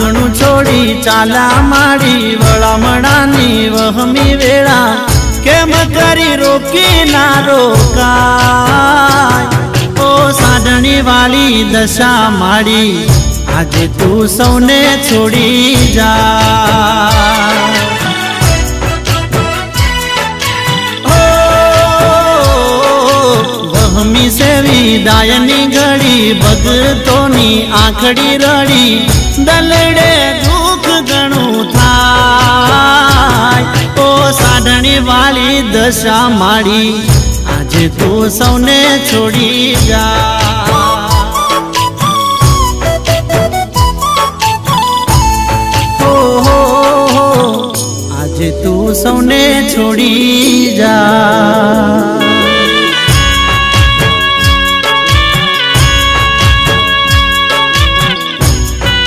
આગણું છોડી ચાલા માડી વળામણાની વહમી વેળા કેમ કરી રોકી ના રોકાય ઓ સાધણી વાળી દશા માડી આજે તું સૌને છોડી જા વહમી સેવી દાયની ઘડી ભગતોની આંખડી રડી દલડે દુઃખ ઘણું થાય ઓ સાધણી વાળી દશા માડી આજે તું સૌને છોડી જા આજે તું સૌને છોડી જા।